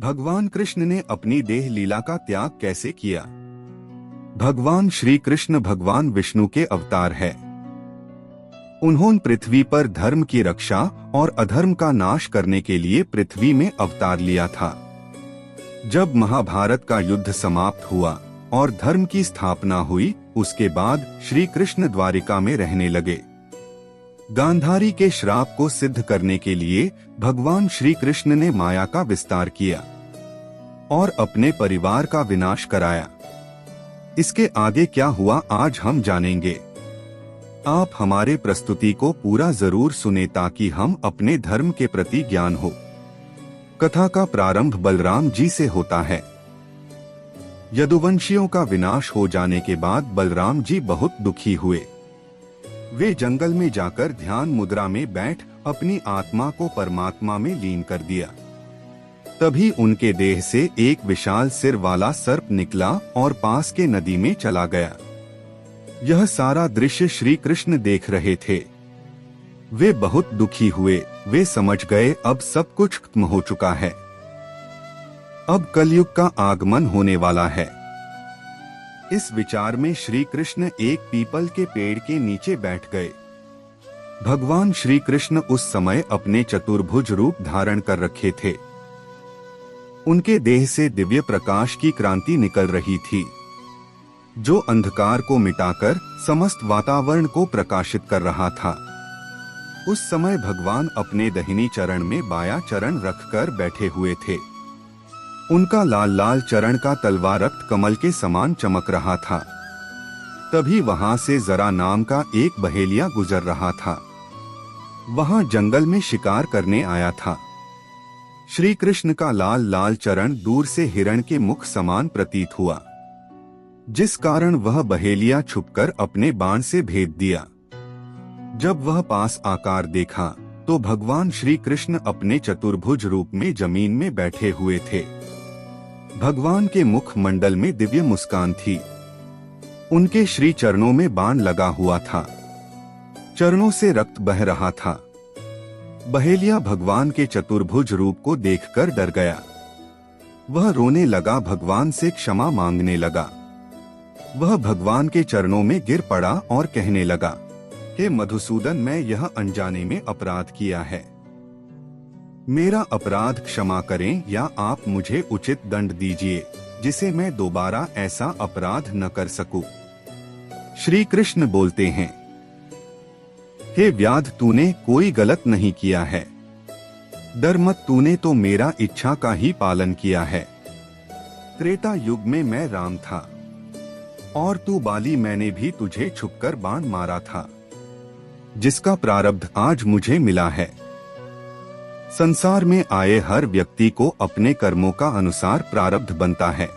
भगवान कृष्ण ने अपनी देह लीला का त्याग कैसे किया? भगवान श्री कृष्ण भगवान विष्णु के अवतार है। उन्होंने पृथ्वी पर धर्म की रक्षा और अधर्म का नाश करने के लिए पृथ्वी में अवतार लिया था। जब महाभारत का युद्ध समाप्त हुआ और धर्म की स्थापना हुई, उसके बाद श्री कृष्ण द्वारिका में रहने लगे। गांधारी के श्राप को सिद्ध करने के लिए भगवान श्री कृष्ण ने माया का विस्तार किया और अपने परिवार का विनाश कराया। इसके आगे क्या हुआ आज हम जानेंगे। आप हमारे प्रस्तुति को पूरा जरूर सुने ताकि हम अपने धर्म के प्रति ज्ञान हो। कथा का प्रारंभ बलराम जी से होता है। यदुवंशियों का विनाश हो जाने के बाद बलराम जी बहुत दुखी हुए। वे जंगल में जाकर ध्यान मुद्रा में बैठ अपनी आत्मा को परमात्मा में लीन कर दिया। तभी उनके देह से एक विशाल सिर वाला सर्प निकला और पास के नदी में चला गया। यह सारा दृश्य श्री कृष्ण देख रहे थे। वे बहुत दुखी हुए। वे समझ गए अब सब कुछ खत्म हो चुका है, अब कलयुग का आगमन होने वाला है। इस विचार में श्री कृष्ण एक पीपल के पेड़ के नीचे बैठ गए। भगवान श्री कृष्ण उस समय अपने चतुर्भुज रूप धारण कर रखे थे। उनके देह से दिव्य प्रकाश की क्रांति निकल रही थी, जो अंधकार को मिटाकर समस्त वातावरण को प्रकाशित कर रहा था। उस समय भगवान अपने दाहिनी चरण में बायां चरण रखकर बैठे हुए थे। उनका लाल लाल चरण का तलवा रक्त कमल के समान चमक रहा था। तभी वहां से जरा नाम का एक बहेलिया गुजर रहा था। वहां जंगल में शिकार करने आया था। श्री कृष्ण का लाल लाल चरण दूर से हिरण के मुख समान प्रतीत हुआ, जिस कारण वह बहेलिया छुपकर अपने बाण से भेद दिया। जब वह पास आकार देखा तो भगवान श्री कृष्ण अपने चतुर्भुज रूप में जमीन में बैठे हुए थे। भगवान के मुख मंडल में दिव्य मुस्कान थी। उनके श्री चरणों में बाण लगा हुआ था। चरणों से रक्त बह रहा था। बहेलिया भगवान के चतुर्भुज रूप को देखकर डर गया। वह रोने लगा, भगवान से क्षमा मांगने लगा। वह भगवान के चरणों में गिर पड़ा और कहने लगा, हे मधुसूदन, मैं यह अनजाने में अपराध किया है। मेरा अपराध क्षमा करें या आप मुझे उचित दंड दीजिए, जिसे मैं दोबारा ऐसा अपराध न कर सकूं। श्री कृष्ण बोलते हैं, हे व्याध, तूने कोई गलत नहीं किया है। डर मत, तूने तो मेरा इच्छा का ही पालन किया है। त्रेता युग में मैं राम था और तू बाली, मैंने भी तुझे छुपकर बाण मारा था, जिसका प्रारब्ध आज मुझे मिला है। संसार में आए हर व्यक्ति को अपने कर्मों का अनुसार प्रारब्ध बनता है,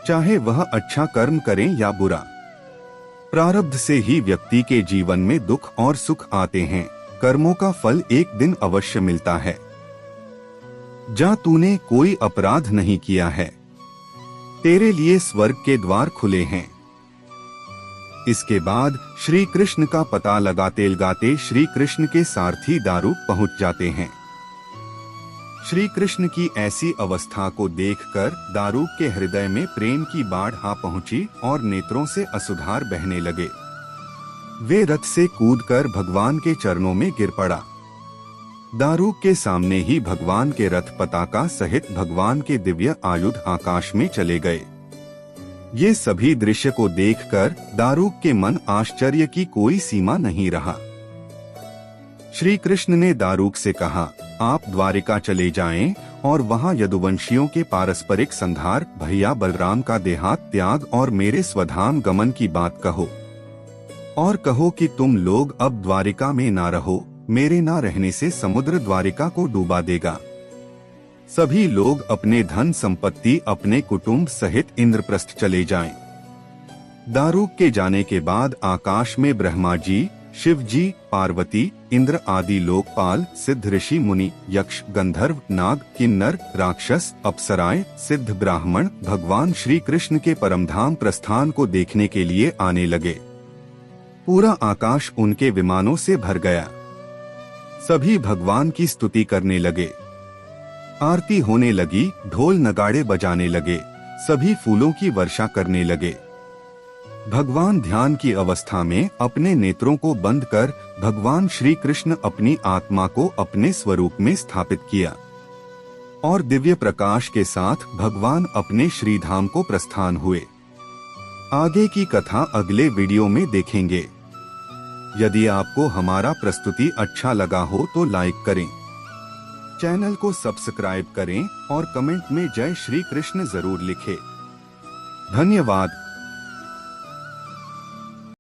चाहे वह अच्छा कर्म करें या बुरा। प्रारब्ध से ही व्यक्ति के जीवन में दुख और सुख आते हैं। कर्मों का फल एक दिन अवश्य मिलता है। जा, तूने कोई अपराध नहीं किया है। तेरे लिए स्वर्ग के द्वार खुले हैं। इसके बाद श्री कृष्ण का पता लगाते लगाते श्री कृष्ण के सारथी दारूक पहुंच जाते हैं। श्री कृष्ण की ऐसी अवस्था को देखकर दारूक के हृदय में प्रेम की बाढ़ आ पहुंची और नेत्रों से अश्रुधार बहने लगे। वे रथ से कूदकर भगवान के चरणों में गिर पड़ा। दारूक के सामने ही भगवान के रथ पताका सहित भगवान के दिव्य आयुध आकाश में चले गए। ये सभी दृश्य को देखकर दारूक के मन आश्चर्य की कोई सीमा नहीं रहा। श्री कृष्ण ने दारूक से कहा, आप द्वारिका चले जाएं और वहां यदुवंशियों के पारस्परिक संहार, भैया बलराम का देहात त्याग और मेरे स्वधाम गमन की बात कहो। और कहो कि तुम लोग अब द्वारिका में ना रहो, मेरे ना रहने से समुद्र द्वारिका को डूबा देगा। सभी लोग अपने धन संपत्ति, अपने कुटुंब सहित इंद्रप्रस्थ चले जाएं। दारूक के जाने के बाद आकाश में ब्रह्मा जी, शिव जी, पार्वती, इंद्र आदि लोकपाल, सिद्ध ऋषि मुनि, यक्ष, गंधर्व, नाग, किन्नर, राक्षस, अप्सराएं, सिद्ध ब्राह्मण भगवान श्री कृष्ण के परमधाम प्रस्थान को देखने के लिए आने लगे। पूरा आकाश उनके विमानों से भर गया। सभी भगवान की स्तुति करने लगे। आरती होने लगी, ढोल नगाड़े बजाने लगे, सभी फूलों की वर्षा करने लगे। भगवान ध्यान की अवस्था में अपने नेत्रों को बंद कर भगवान श्री कृष्ण अपनी आत्मा को अपने स्वरूप में स्थापित किया और दिव्य प्रकाश के साथ भगवान अपने श्रीधाम को प्रस्थान हुए। आगे की कथा अगले वीडियो में देखेंगे। यदि आपको हमारा प्रस्तुति अच्छा लगा हो तो लाइक करें, चैनल को सब्सक्राइब करें और कमेंट में जय श्री कृष्ण जरूर लिखें। धन्यवाद।